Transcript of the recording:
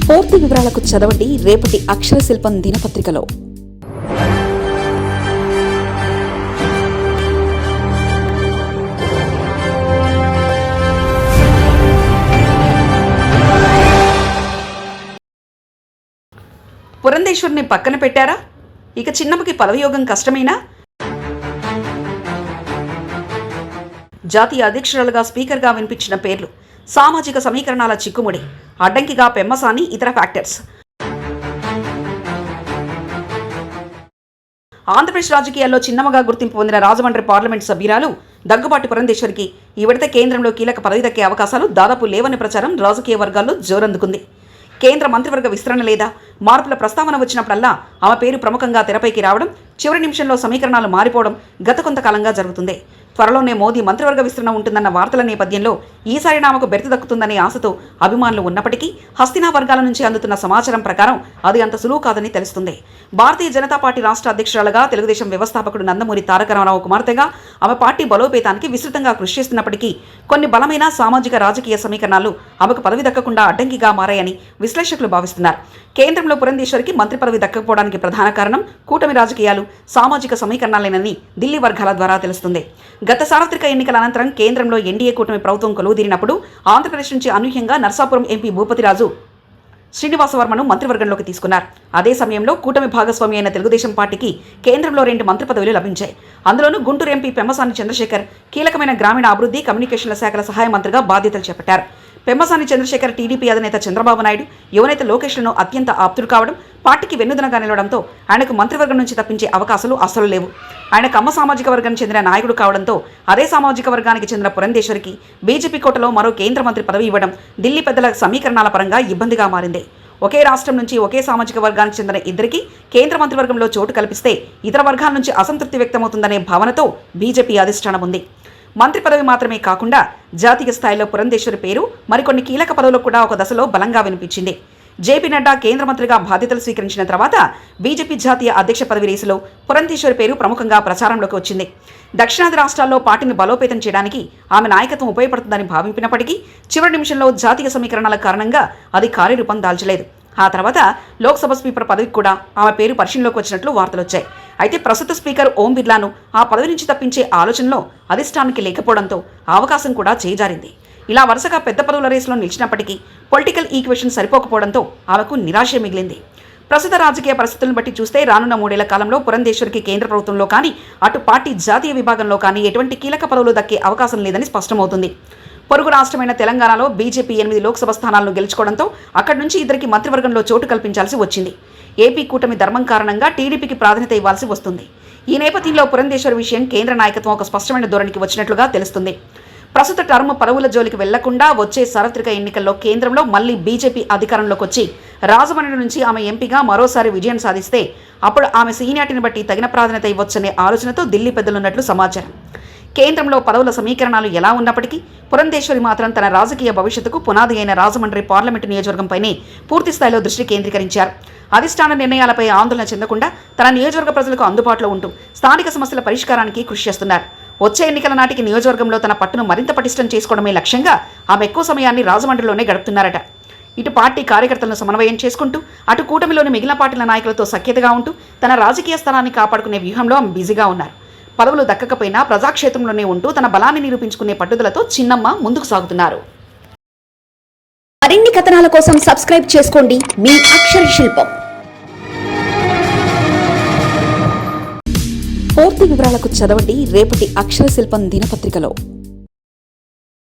పూర్తి వివరాలకు చదవండి రేపటి అక్షర శిల్పం దినపత్రికలో. పురంధేశ్వరిని పక్కన పెట్టారా? ఇక చిన్నమ్మకి పదవియోగం కష్టమేనా? జాతీయ అధ్యక్షురాలుగా స్పీకర్గా వినిపించిన పేర్లు, సామాజిక సమీకరణాల చిక్కుముడి, అడ్డంకిగా పెమ్మసాని, ఇతర ఫ్యాక్టర్స్. ఆంధ్రప్రదేశ్ రాజకీయాల్లో చిన్నమ్మగా గుర్తింపు పొందిన రాజమండ్రి పార్లమెంట్ సభ్యురాలు దగ్గుబాటి పురంధేశ్వరికి ఈ విడత కేంద్రంలో కీలక పదవి దక్కే అవకాశాలు దాదాపు లేవని ప్రచారం రాజకీయ వర్గాల్లో జోరందుకుంది. కేంద్ర మంత్రివర్గ విస్తరణ లేదా మార్పుల ప్రస్తావన వచ్చినప్పుడల్లా ఆమె పేరు ప్రముఖంగా తెరపైకి రావడం, చివరి నిమిషంలో సమీకరణాలు మారిపోవడం గత కొంతకాలంగా జరుగుతుంది. త్వరలోనే మోదీ మంత్రివర్గ విస్తరణ ఉంటుందన్న వార్తల నేపథ్యంలో ఈసారి ఆమెకు బెర్తు దక్కుతుందనే ఆశతో అభిమానులు ఉన్నప్పటికీ హస్తినా వర్గాల నుంచి అందుతున్న సమాచారం ప్రకారం అది అంత సులువు కాదని తెలుస్తుంది. భారతీయ జనతా పార్టీ రాష్ట్ర అధ్యక్షురాలుగా తెలుగుదేశం వ్యవస్థాపకుడు నందమూరి తారక రామారావు కుమార్తెగా ఆమె పార్టీ బలోపేతానికి విస్తృతంగా కృషి చేస్తున్నప్పటికీ కొన్ని బలమైన సామాజిక రాజకీయ సమీకరణాలు ఆమెకు పదవి దక్కకుండా అడ్డంకిగా మారాయని విశ్లేషకులు భావిస్తున్నారు. కేంద్రంలో పురంధేశ్వరికి మంత్రి పదవి దక్కకపోవడానికి ప్రధాన కారణం కూటమి రాజకీయాలు, సామాజిక సమీకరణాలేనని దిల్లీ వర్గాల ద్వారా తెలుస్తుంది. గత సార్వత్రిక ఎన్నికల అనంతరం కేంద్రంలో ఎన్డీఏ కూటమి ప్రభుత్వం కొలువుదీరినప్పుడు ఆంధ్రప్రదేశ్ నుంచి అనూహ్యంగా నర్సాపురం ఎంపీ భూపతిరాజు శ్రీనివాసవర్మను మంత్రివర్గంలోకి తీసుకున్నారు. అదే సమయంలో కూటమి భాగస్వామి అయిన తెలుగుదేశం పార్టీకి కేంద్రంలో 2 మంత్రి పదవులు లభించాయి. అందులోనూ గుంటూరు ఎంపీ పెమ్మసాని చంద్రశేఖర్ కీలకమైన గ్రామీణ అభివృద్ధి, కమ్యూనికేషన్ల శాఖల సహాయ మంత్రిగా బాధ్యతలు చేపట్టారు. పెమ్మసాని చంద్రశేఖర్ టీడీపీ అధినేత చంద్రబాబు నాయుడు, యువనేత లోకేష్లను అత్యంత ఆప్తులు కావడం, పార్టీకి వెన్నుదనగా నిలవడంతో ఆయనకు మంత్రివర్గం నుంచి తప్పించే అవకాశాలు అస్సలు లేవు. ఆయన కమ్మ సామాజిక వర్గానికి చెందిన నాయకుడు కావడంతో అదే సామాజిక వర్గానికి చెందిన పురంధేశ్వరికి బీజేపీ కోటలో మరో కేంద్ర మంత్రి పదవి ఇవ్వడం ఢిల్లీ పెద్దల సమీకరణాల పరంగా ఇబ్బందిగా మారింది. ఒకే రాష్ట్రం నుంచి ఒకే సామాజిక వర్గానికి చెందిన ఇద్దరికి కేంద్ర మంత్రివర్గంలో చోటు కల్పిస్తే ఇతర వర్గాల నుంచి అసంతృప్తి వ్యక్తమవుతుందనే భావనతో బీజేపీ అధిష్టానం ఉంది. మంత్రి పదవి మాత్రమే కాకుండా జాతీయ స్థాయిలో పురంధేశ్వరి పేరు మరికొన్ని కీలక పదవులకు కూడా ఒక దశలో బలంగా వినిపించింది. జేపీ నడ్డా కేంద్ర మంత్రిగా బాధ్యతలు స్వీకరించిన తర్వాత బీజేపీ జాతీయ అధ్యక్ష పదవి రేసులో పురంధేశ్వరి పేరు ప్రముఖంగా ప్రచారంలోకి వచ్చింది. దక్షిణాది రాష్ట్రాల్లో పార్టీని బలోపేతం చేయడానికి ఆమె నాయకత్వం ఉపయోగపడుతుందని భావించినప్పటికీ చివరి నిమిషంలో జాతీయ సమీకరణాల కారణంగా అది కార్యరూపం దాల్చలేదు. ఆ తర్వాత లోక్సభ స్పీకర్ పదవికి కూడా ఆమె పేరు పరిశీలనలోకి వచ్చినట్లు వార్తలొచ్చాయి. అయితే ప్రస్తుత స్పీకర్ ఓం బిర్లాను ఆ పదవి నుంచి తప్పించే ఆలోచనలో అధిష్టానానికి లేకపోవడంతో అవకాశం కూడా చేజారింది. ఇలా వరుసగా పెద్ద పదవుల రేసులో నిలిచినప్పటికీ పొలిటికల్ ఈక్వేషన్ సరిపోకపోవడంతో ఆమెకు నిరాశ మిగిలింది. ప్రస్తుత రాజకీయ పరిస్థితులను బట్టి చూస్తే రానున్న 3 ఏళ్ల కాలంలో పురంధేశ్వరికి కేంద్ర ప్రభుత్వంలో కానీ అటు పార్టీ జాతీయ విభాగంలో కానీ ఎటువంటి కీలక పదవులు దక్కే అవకాశం లేదని స్పష్టమవుతుంది. పొరుగు రాష్ట్రమైన తెలంగాణలో బీజేపీ 8 లోక్సభ స్థానాలను గెలుచుకోవడంతో అక్కడి నుంచి ఇద్దరికి మంత్రివర్గంలో చోటు కల్పించాల్సి వచ్చింది. ఏపీ కూటమి ధర్మం కారణంగా టీడీపీకి ప్రాధాన్యత ఇవ్వాల్సి వస్తుంది. ఈ నేపథ్యంలో పురంధేశ్వరి విషయం కేంద్ర నాయకత్వం ఒక స్పష్టమైన ధోరణికి వచ్చినట్లుగా తెలుస్తుంది. ప్రస్తుత టర్మ్ పదవుల జోలికి వెళ్లకుండా వచ్చే సార్వత్రిక ఎన్నికల్లో కేంద్రంలో మళ్లీ బీజేపీ అధికారంలోకి వచ్చి రాజమండ్రి నుంచి ఆమె ఎంపీగా మరోసారి విజయం సాధిస్తే అప్పుడు ఆమె సీనియారిటీని బట్టి తగిన ప్రాధాన్యత ఇవ్వొచ్చనే ఆలోచనతో ఢిల్లీ పెద్దలున్నట్లు సమాచారం. కేంద్రంలో పదవుల సమీకరణాలు ఎలా ఉన్నప్పటికీ పురంధేశ్వరి మాత్రం తన రాజకీయ భవిష్యత్తుకు పునాది అయిన రాజమండ్రి పార్లమెంటు నియోజకవర్గంపైనే పూర్తి స్థాయిలో దృష్టి కేంద్రీకరించారు. అధిష్టాన నిర్ణయాలపై ఆందోళన చెందకుండా తన నియోజకవర్గ ప్రజలకు అందుబాటులో ఉంటూ స్థానిక సమస్యల పరిష్కారానికి కృషి చేస్తున్నారు. వచ్చే ఎన్నికల నాటికి నియోజకవర్గంలో తన పట్టును మరింత పటిష్టం చేసుకోవడమే లక్ష్యంగా ఆమె ఎక్కువ సమయాన్ని రాజమండ్రిలోనే గడుపుతున్నారట. ఇటు పార్టీ కార్యకర్తలను సమన్వయం చేసుకుంటూ అటు కూటమిలోని మిగిలిన పార్టీల నాయకులతో సఖ్యతగా ఉంటూ తన రాజకీయ స్థానాన్ని కాపాడుకునే వ్యూహంలో ఆమె బిజీగా ఉన్నారు. పదవులు దక్కకపోయినా ప్రజాక్షేత్రంలోనే ఉంటూ తన బలాన్ని నిరూపించుకునే పట్టుదలతో చిన్నమ్మ ముందుకు సాగుతున్నారు. మరిన్ని కథనాల కోసం సబ్స్క్రైబ్ చేసుకోండి మీ అక్షర శిల్పం. పూర్తి వివరాలకు చదవండి రేపటి అక్షర శిల్పం దినపత్రికలో.